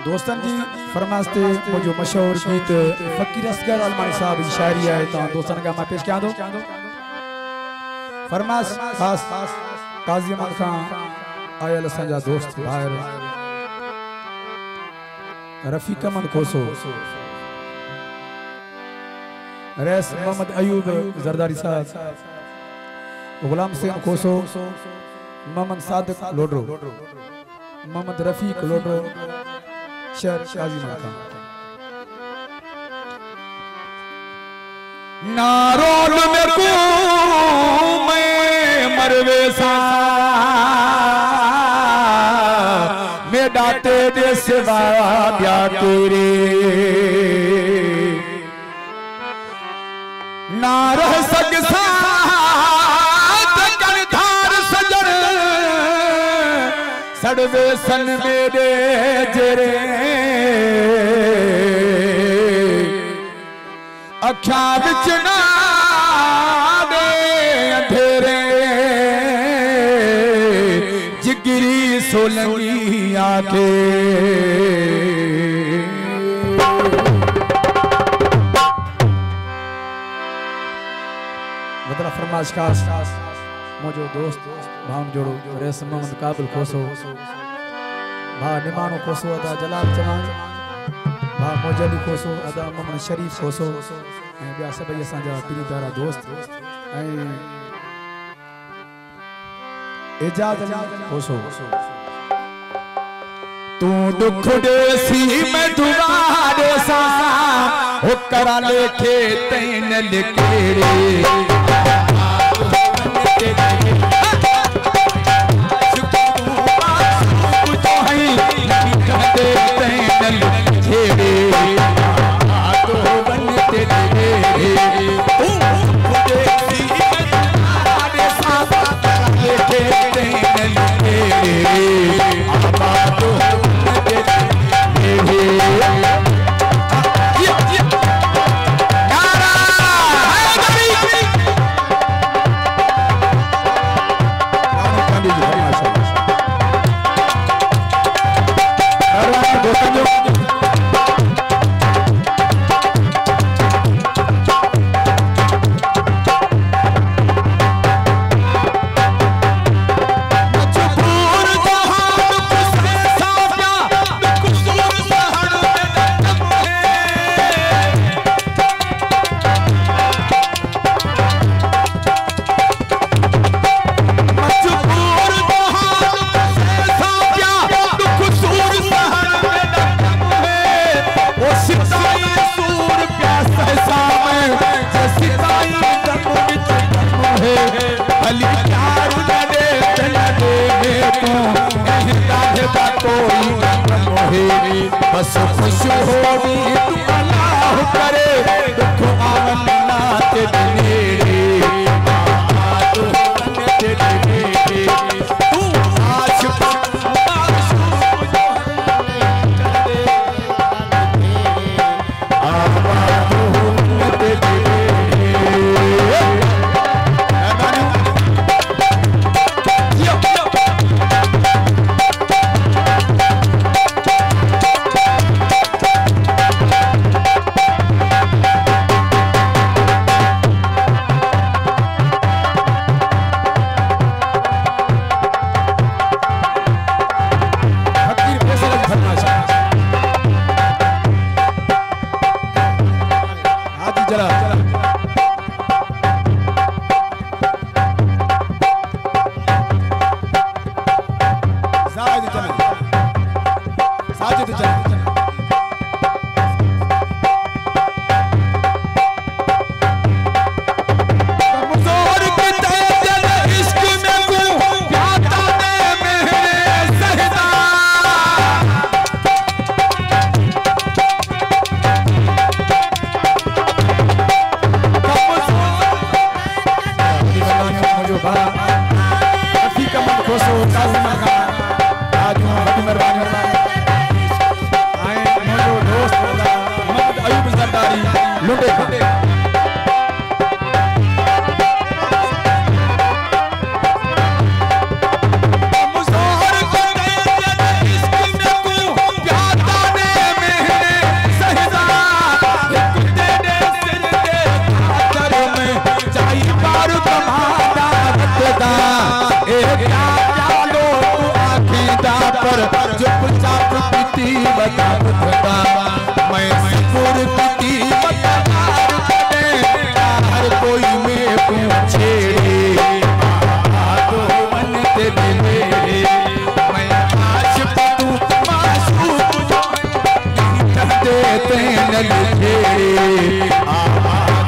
दोस्तन जी फरमास्ते मुझो मशहूर गीत फकीर असगर अलमानी साहब की शायरी है तो दोस्तन का मैं पेश क्या दो फरमास खास काजी अहमद खान आयल संजा दोस्त भाई रफीक अमन कोसो रैस मोहम्मद अयूब जरदारी साहब गुलाम हुसैन कोसो मोहम्मद सादिक लोडरो मोहम्मद रफीक लोडरो शहर काजी मलका नारोल में को मैं मरवे सा मैं डाटे दे सिवा ब्या तेरे ना रह सकसा सड़वे सन मेरे जेरे अख्या बिच ना दे अंधेरे जिगरी सोलंगी आके मतलब फरमाश खास मुझो दोस्त भाम जोड़ो रेस मोहम्मद काबिल खोसो भा निमानो खोसो अदा जलाल चवान भा मोजली खोसो अदा मोहम्मद शरीफ खोसो ऐं ॿिया सभई असांजा पीरी प्यारा दोस्त ऐं एजाज खोसो तू दुख देसी मैं दुआ देसा हो करा लेखे तैन लिखेरे बस खुश हो तू अल्लाह करे दुख आवन ना तेरे नेड़े तू आश बता बुझदा मैं सुपुर्द की बतार करे हर कोई में पूछे तो मन तेरे मेरे मैं आशिक तू मासूक देते न लिखे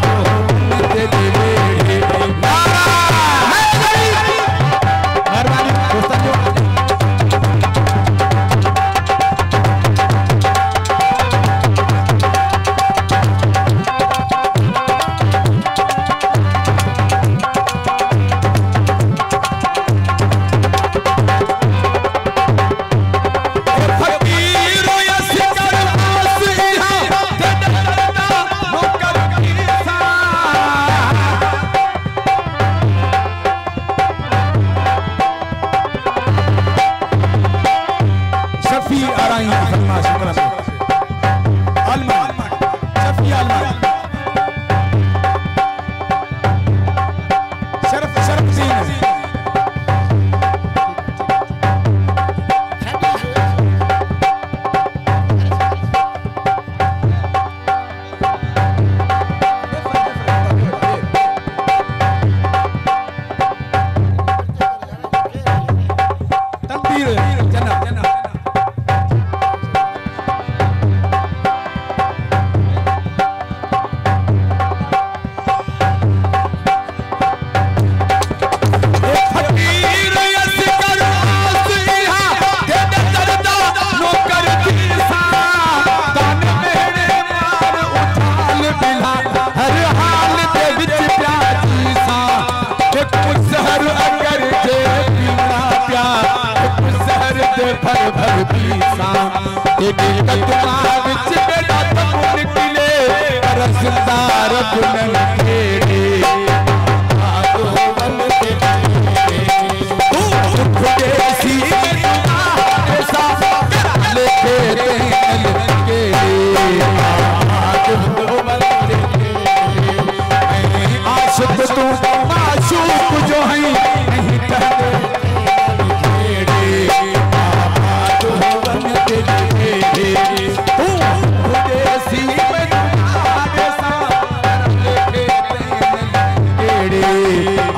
तो मन तेरे मेरे मेहरबानी दोस्तों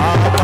आप